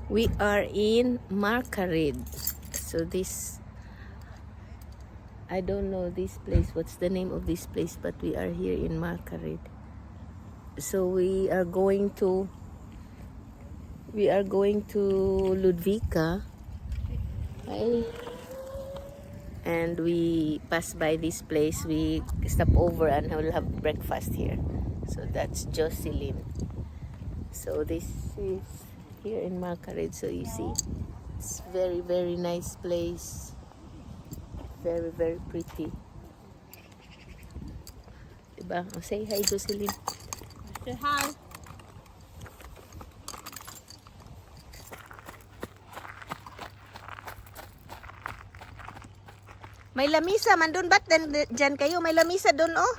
We are in Marcarid. So this, I don't know this place, what's the name of this place, but we are here in Marcarid. So we are going to Ludvika. Hi. And we pass by this place, we stop over and we'll have breakfast here. So that's Jocelyn. So this is here in Marcarid. So you see, it's very, very nice place. Very, very pretty. Diba? Oh, say hi, Jocelyn. Say hi. May lamisa man doon. Ba't dyan kayo? May lamisa doon, oh.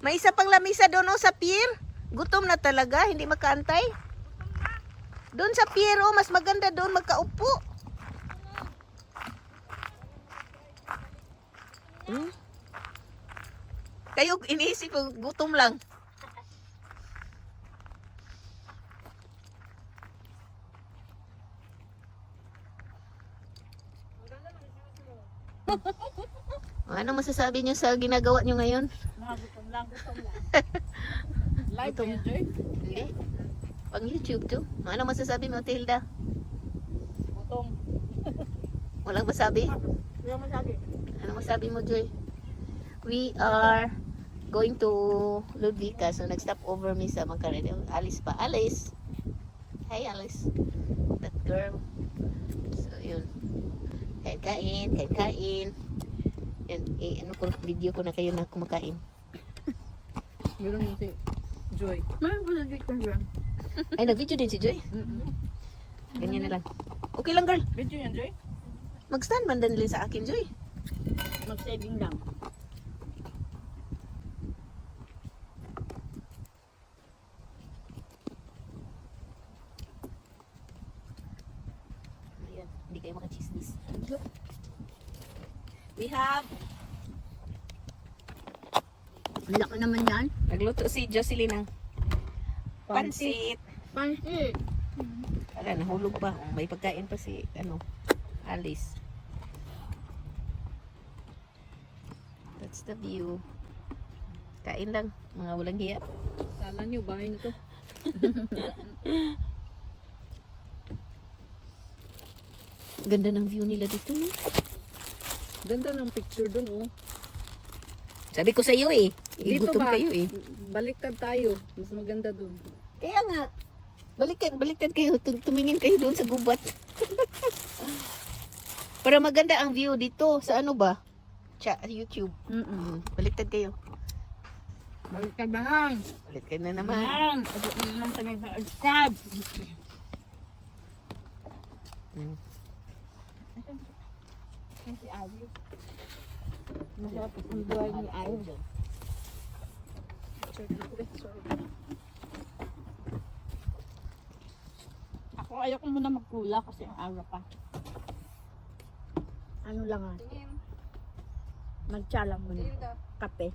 May isa pang lamisa doon, oh, sa pier. Gutom na talaga, hindi makaantay. Doon sa pier, oh, mas maganda doon magkaupo. Hmm? Kayo iniisip, gutom lang. Ano masasabi niyo sa ginagawa niyo ngayon? Gutom lang. Live Gutom. enjoy. Hindi. Pang YouTube to. Ano masasabi mo, Tilda? Gutom. Walang masabi? Hindi mo sabi. Ano masabi mo, Joy? We are going to Ludvika. So, nag-stop over me sa Marcarid. Alice pa. Alice! Hi, Alice. That girl. So, yun. Kain-kain. Kain-kain. Yan. Ano ko, video ko na kayo na kumakain. Meron yung si Joy. Meron ko na Joy ko dyan. Ay, nag-video din si Joy. Ganyan na lang. Okay lang, girl. Video yan, Joy? Mag-stand man din sa akin, Joy. Mag-saving lang. Ayan, hindi kayo makachismis. We have... Laki naman yan. Nagluto si Jocelyn ng pansit. Pansit. Ala, nahulog pa. May pagkain pa si, Alice. That's the view. Kain lang, mga walang hiya. Kala nyo, bahay na to. Ganda ng view nila dito. No? Ganda ng picture dun, oh. Sabi ko sa iyo eh. Dito Igutom ba? kayo eh. Baliktad tayo. Mas maganda dun. Kaya nga. Baliktad kayo. Tumingin kayo doon sa gubat. Para maganda ang view dito. Sa ano ba? YouTube. Baliktad kayo. Baliktad na lang. Baliktad na naman. Yan. Abot na lang sa nag-stab. Hmm. Si Ali. Masarap ang buhay ni Ali. Ako ayoko muna magkula kasi ang araw pa. Ano lang ah. Magtsalang muna. Kape.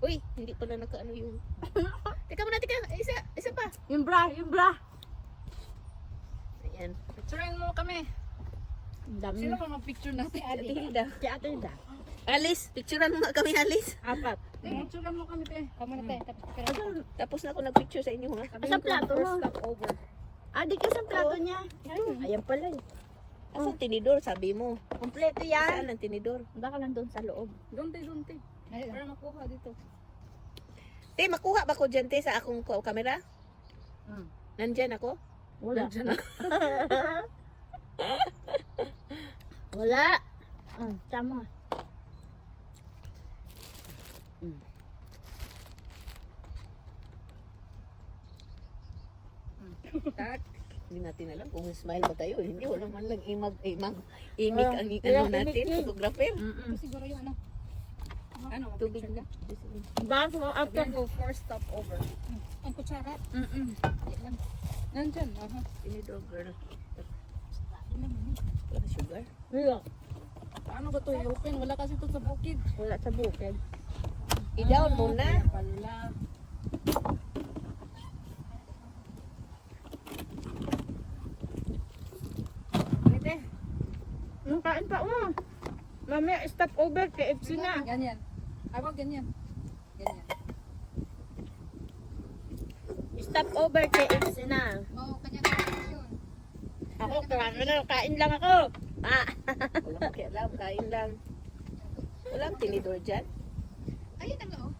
Uy, hindi pala nakaano yung... Teka muna, teka. Isa pa. Yung bra. Ayan. Picturein mo kami. Ang dami. Sino pa mag-picture natin? Ate Hilda. Si Ate Hilda. Alice, picturean mo nga kami, Alice. Apat. Picturean mo kami, te. Kamo na, te. Tapos na ako nag-picture sa inyo, ha? Asan plato mo? Over. Di ka sa plato niya. Ayan pala eh. Asan tinidor, sabi mo? Kompleto Saan yan. ang tinidor? Baka nandun sa loob. Doon, te. Para makuha dito. Te, makuha ba ko dyan, te, sa akong kamera? Nandyan ako? Wala. Wala. Tama. Tak. Hindi natin alam kung smile ba tayo. Hindi, wala man lang imig ang ano natin, photographer. Siguro yung ano. Ano, Tubig na. Bago after go first stop over. Ang kutsara? Nandyan. Tinidor, girl. Wala sugar? Wala. Paano ba ito i-open? Wala kasi ito sa bukid. Wala sa bukid. I-down muna. Pwede. Nung kain pa mo. Mamaya stop over KFC na. Ganyan. Ako ganyan. Ganyan. Stop over KFC na. Oo, kanya-kanya yun. Ako, kain lang ako. Ah, walang pakialam, kain lang. Walang tinidor dyan. Ayun na nga oh.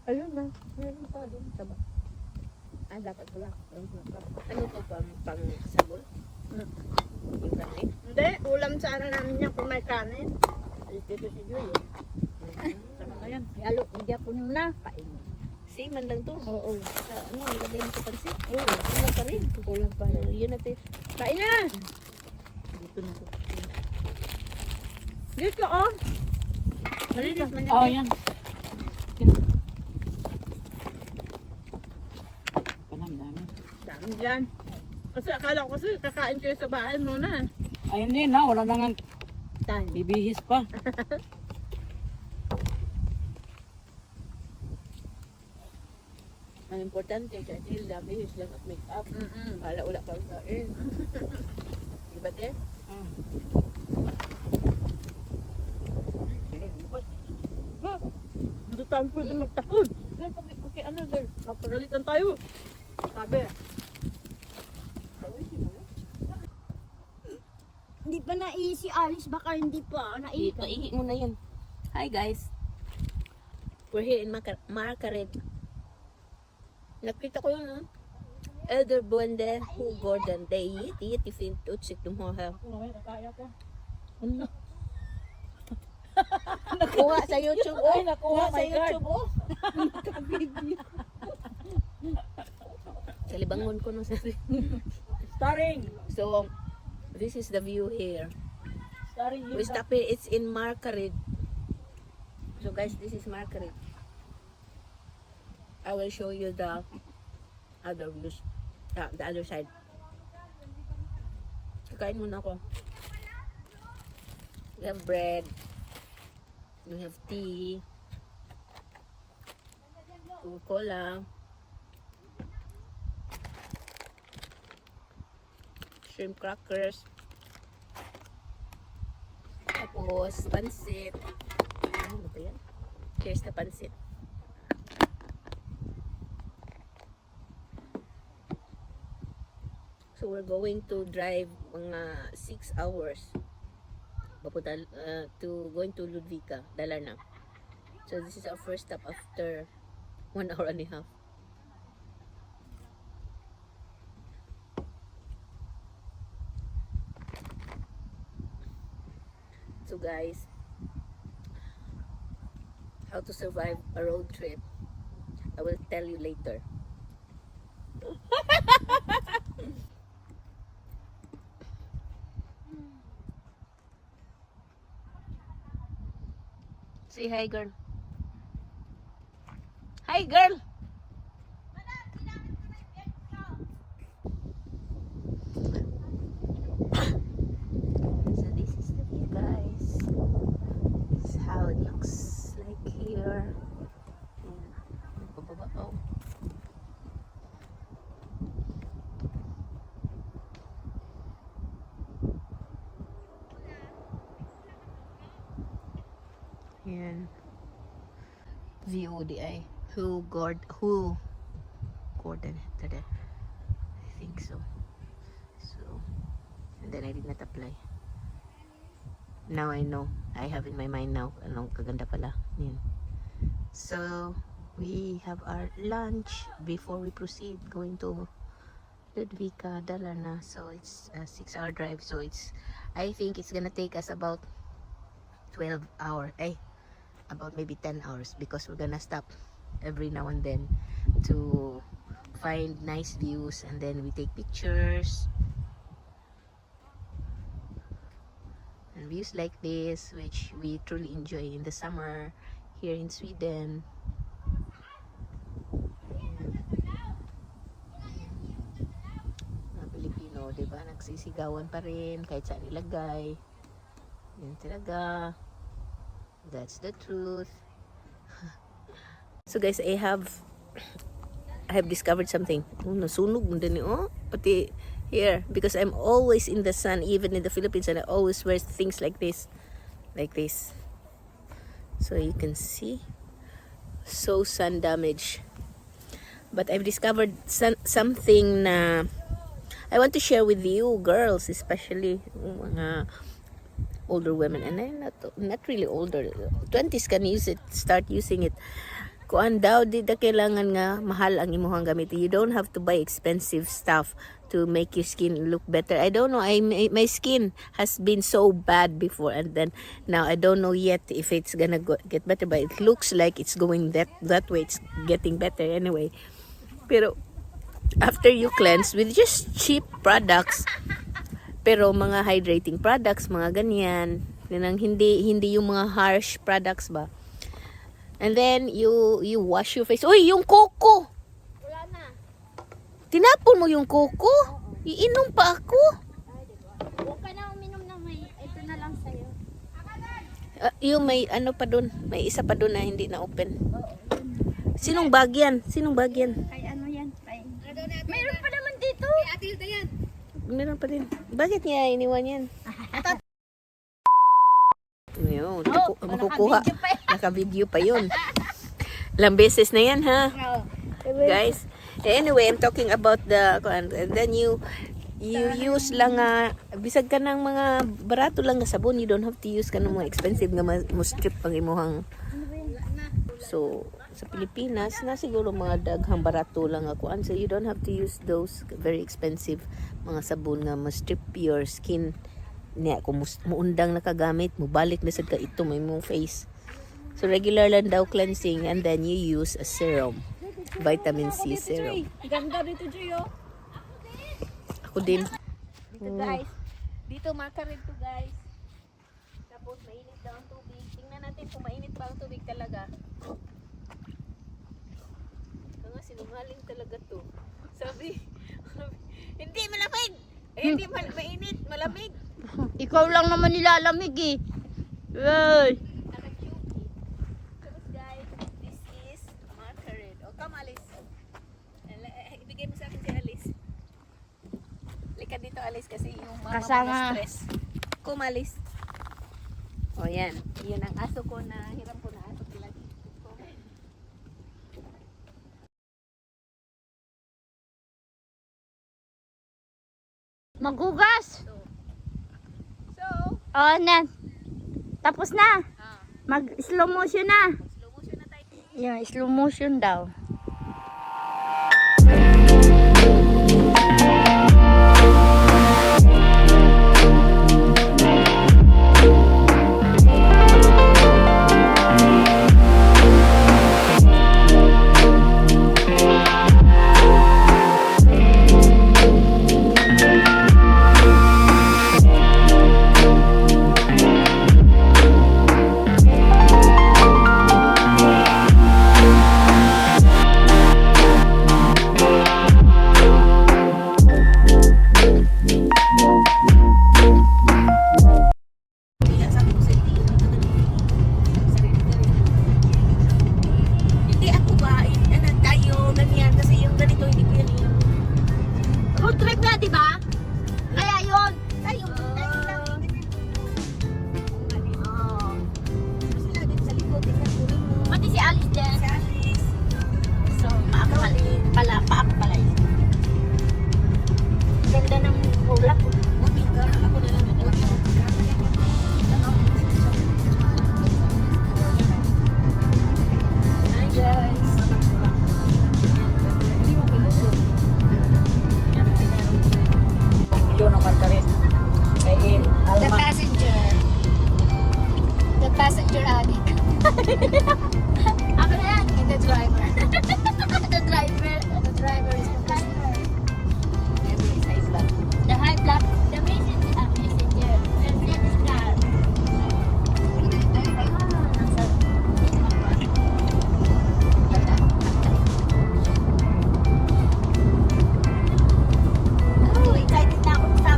Ayun na. Meron pa doon. Taba. Ah, dapat wala. Ano to, pang sabol? Yung kanin? Hindi, ulam sana namin yan kung may kanin. Dito si Joy. Sama na yan. Halo, hindi ako na. Kain. Same man lang to. Oo. Sa, ano, ilagay mo sa pansit. Oo. Kulang pa rin. Kulang pa. Yun natin. Kain na! Dito na to. Dito oh. Malinis man Oh, yan. Panam dami. Dami dyan. Kasi akala ko kasi kakain kayo sa bahay muna. Ayun din ha, wala nang Time. bibihis pa. Ang importante, dahil dami is lang at make up. Para wala pang kain. Diba te? Hindi tayo pwede magtakod. Okay, ano girl? Napagalitan tayo. Sabi. Hindi pa si Alice, baka hindi pa Paihi mo na yan. Hi guys. We're here in Margaret. Nakita ko yun, ha? Elder Buende, who Gordon, they eat ifin utsik tumuha. Nakuha sa YouTube, oh. Nakuha sa YouTube, oh. Sa libangon ko nung sabi. Starring! So, this is the view here. Starring We stop here, it's in Margaret. So guys, this is Margaret. I will show you the other views. The other side. Kakain muna ako. We have bread. We have tea. Coca-Cola. Shrimp crackers. Tapos, pansit. Ano ba yan? Here's the pansit. So we're going to drive mga 6 hours papunta going to Ludvika, Dalarna. So this is our first stop after 1 hour and a half. So guys, how to survive a road trip, I will tell you later. Say hi, girl. Hi, girl. So this is the view, guys. This is how it looks like here. Oh. Yan. View di ay. Who Gordon. Tada. I think so. So, and then I did not apply. Now I know. I have in my mind now. Anong kaganda pala. Yan. So, we have our lunch before we proceed going to Ludvika, Dalarna. So, it's a 6-hour drive. So, I think it's gonna take us about 12 hours. About maybe 10 hours because we're gonna stop every now and then to find nice views and then we take pictures and views like this, which we truly enjoy in the summer here in Sweden. Mga Pilipino, diba? Diba? Nagsisigawan pa rin kahit saan ilagay. Yan talaga. That's the truth. So guys, I have discovered something. Oh, nasunog mo din oh. Pati here, because I'm always in the sun, even in the Philippines, and I always wear things like this. Like this. So you can see. So sun damage. But I've discovered something na I want to share with you, girls, especially mga older women, and I'm not really older. 20s can use it, start using it. Kuan daw, di da kailangan nga mahal ang imuhang gamit. You don't have to buy expensive stuff to make your skin look better. I don't know, my skin has been so bad before, and then now I don't know yet if it's gonna get better, but it looks like it's going that way. It's getting better anyway. Pero after you cleanse with just cheap products, pero mga hydrating products, mga ganyan, hindi yung mga harsh products ba. And then you wash your face. Uy, yung coco. Wala na. Tinapon mo yung coco? Iinom pa ako. Huwag ka na uminom na may. Ito na lang sa'yo. Yung may ano pa dun, may isa pa dun na hindi na open. Sinong bag yan? Kay ano yan? Mayroon pa naman dito. Kay Ate Hilda yan. Meron pa din. Bakit niya iniwan yan? Yun, makukuha. Naka-video pa yun. Ilang beses na yan, ha? Guys. Anyway, I'm talking about the, and then you use lang, bisag ka ng mga barato lang nga sabon. You don't have to use ka ng mga expensive nga mo strip pang imuhang. So, sa Pilipinas, na siguro mga daghang barato lang ako. So, you don't have to use those very expensive mga sabon nga mo strip your skin. Niya, kung muundang nakagamit, mubalik na sad ka ito, may mong face. So, regular lang daw cleansing, and then you use a serum. Vitamin C serum. Ganda dito, Joy, oh. Ako din. Dito, guys. Dito, makarin to, guys. Tapos, mainit daw ang tubig. Tingnan natin kung mainit ba ang tubig talaga. Ito nga, sinungaling talaga to. Sabi, hindi malamig! Hindi mainit, malamig. Ikaw lang naman nilalamig eh. Hey. Tapos guys, this is macaron. O, come Alice. Ibigay mo sa akin si Alice. Lika dito Alice kasi yung mama Kasama. mo na stress. Come Alice. O yan. Yun ang aso ko na hiram ko na aso talaga. Maghugas. So, Oh, na. Tapos na. Mag slow motion na. slow motion na tayo. Yeah, slow motion daw. Hindi ako ba, ano tayo, ganyan, kasi yung ganito, hindi ko yan yun. Road trip na, di ba? Kaya yun. Tayo, sila din sa likod, tingnan ko rin mo. Pati si Alice din. Si Alice. So, paak pala yun. Ganda ng ulap. Buti ka, ako na lang nag-audio. Hi guys. Hindi mo pinuso. Yun naman ka rin. Kaya, The passenger. The passenger addict. Ako na yan. The driver. The driver. The driver is the driver. The high blood. The messenger. Messenger. The British car. Oh, excited na ako sa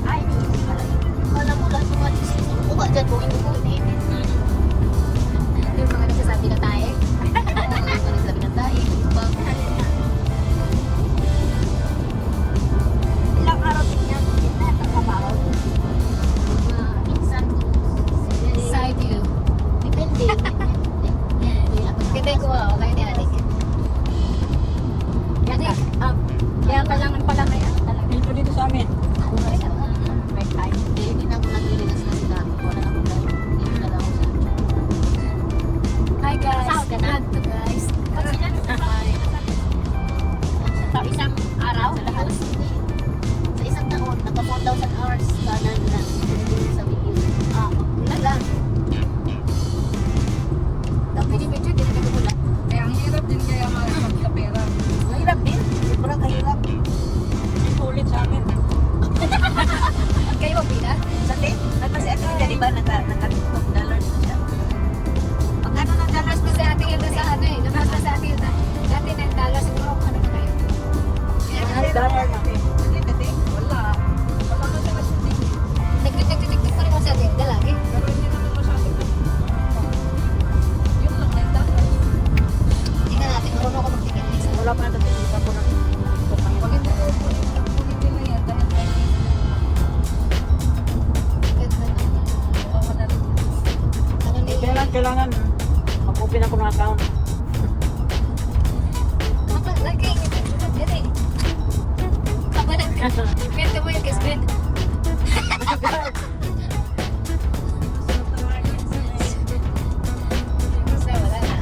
Ay, alam mo lahat mga disease. Mukha dyan, buhin-buhin. Yung mga nagsasabi na tayo. Mga nagsasabi na tayo. Ilang araw din yan. Nakabaho. Minsan, side view. Depende. Kita ko, okay na adik. Adik, kaya kailangan pala kaya talaga. Dito sa amin. May time. Hindi na ako nagliligas na sila. Wala na akong time. Dito na lang ako sa... Hi guys. Saan ka na? Guys. Sa isang araw? Sa lahat? Sa isang taon. Naka 4,000 hours ka na sa video. Wala lang. Tapos yung video, hindi na nagumulat. Eh, ang hirap din kaya magkapera. Mahirap din. Sobrang kahirap. Ito ulit sa amin. Kayo magpila? Dati? Kasi ate Hilda, di ba, naka-dollar siya? Pag ano ng dollars pa sa ate Hilda sa ano eh, nabasa sa ate Hilda. Dati $9 siguro ano na kayo. Dollar na. Hindi, dati. Wala. Wala ka siya masulit. Nagtitik-tik pa rin mo sa ate Hilda lagi. Pero hindi naman masyado na. Yun lang, $9. Tingnan natin, marunong ako magtikit. Wala pa natin dito po ng pag hindi na yan, dahil Ano nila? kailangan mag-open ako ng account. Lagi, dito eh. Kabalan ka. Kwento mo yung kisbet. Kasi wala na.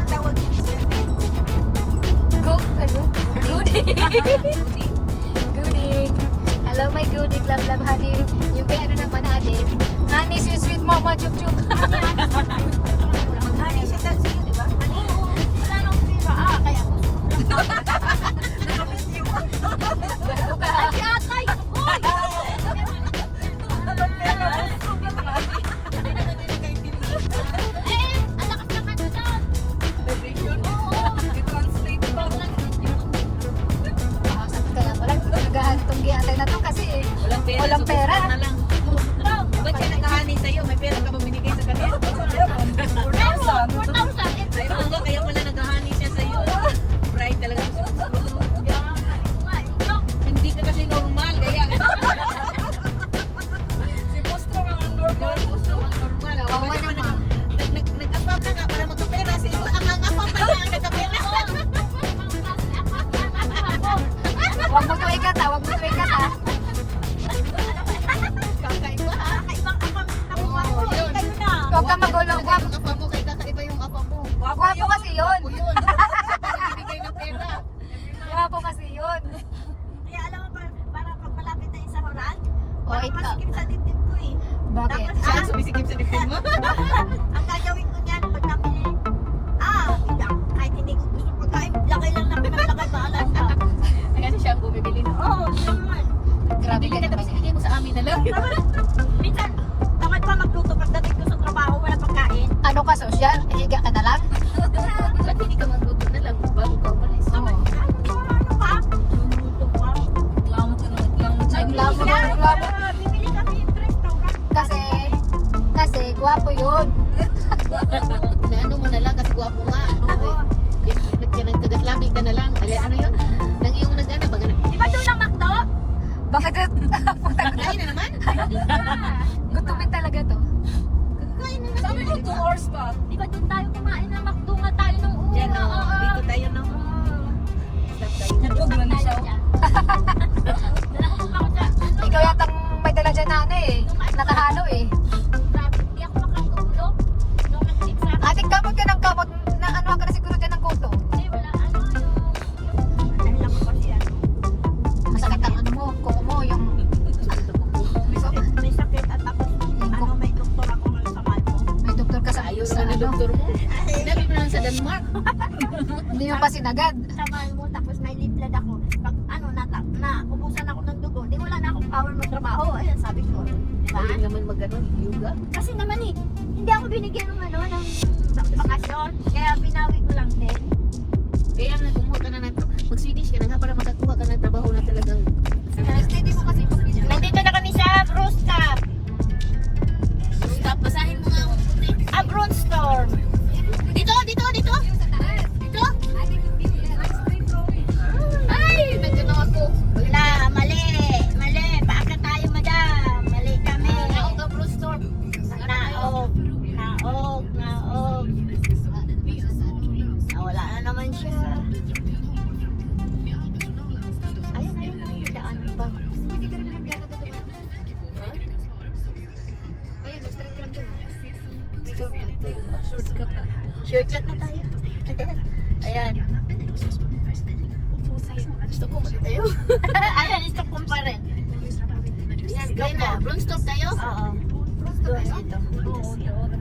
Goodie. Hello my goodie, love love honey. Yung kay ano naman natin. Honey, sweet sweet mama, chup chup. Honey, siya sa iyo, di ba? Wala nang pira. Kaya ako. Ay, atay! Walang pera. Ba't siya nakahani sa'yo? May pera ka ba binigay sa kanya? 4,000. Ay, oo, kaya pala naghahani siya sa'yo. Bright talaga siya. Hindi ka kasi normal, kaya. Si Postro ang normal. Normal. Kawawa naman. Nag-apam na nga para magkapera. Ang apam pa niya ang nagkapera. Huwag mo tuwikat ha, huwag mo tuwikat ha. Kakaiba ha? Kakaibang apam. Yun. Kayo na. Huwag ka magulo. Yung apam mo, kay kakaiba yung apam mo. Gwapo kasi yun. Yun. Nagbibigay ng pera. Gwapo kasi yun. Kaya alam mo, parang pag malapit na isa horan, O, ikaw. masikip sa dibdib ko eh. Bakit? Saan sumisikip sa dibdib mo? Ang gagawin ko niyan, pag napili, kahit hindi ko gusto pagkain, lagay lang na pinaglagay, maalas ka. Kasi siya ang bumibili na. Oo, naman. Grabe ka naman. Ibigay mo sa amin na lang. Minsan, tamad pa magluto pagdating ko sa trabaho, wala pagkain. Ano ka, social? Higa ka na lang? Ba't hindi ka magluto na lang bago ka umalis? Ano pa? Luluto pa. Reklamo ka na, reklamo sa Reklamo Kaya, na, reklamo. bibili kami yung restaurant. Kasi gwapo yun. Na ano mo na lang kasi gwapo nga. Nagkagatlamig ka na lang. Ano yun? Nang iyong nag-ano ba ganun? Di ba doon ang McDo? Bakit? Kain na naman. Gutumin talaga to. Kain na Sabi ko 2 hours pa. Di ba doon tayo kumain ng McDo nga tayo nung una? Yan o. Dito tayo no. Nagpag na siya. Ikaw yatang may dala dyan na ano eh. Nakahalo eh. Hindi ako makatulog. Nung nag-check sa akin. Ating kamot ka ng kamot. Na ano ka na siguro dyan ng kuto. Hindi, wala. Dahil ako kasi Masakit ang ano mo. Kuko mo. Yung may sakit at tapos may doktor ako sa malmo. may doktor ka sa Ayaw sa naman ng ano. doktor mo. Sinabi mo naman sa Denmark. Hindi mo pa sinagad. Sa malmo, tapos may leave blood ako. Pag ubusan ako ng dugo, di wala na akong power magtrabaho. Ayun, sabi ko. Diba? Ayaw naman mag-ano, yoga. Kasi naman hindi ako binigyan ng ng bakasyon. Kaya binawi ko lang din. Kaya nga, kumuha ka na ng mag-Swedish ka na nga para makakuha ka ng trabaho na talagang Steady mo kasi pag Nandito na kami sa Shortcut na. Shortcut na tayo. Ayan. Gusto ko mali tayo. Ayan, Stockholm pa rin. Yan, kaya na. Brunstop tayo? Oo. Doon dito. Oo, doon.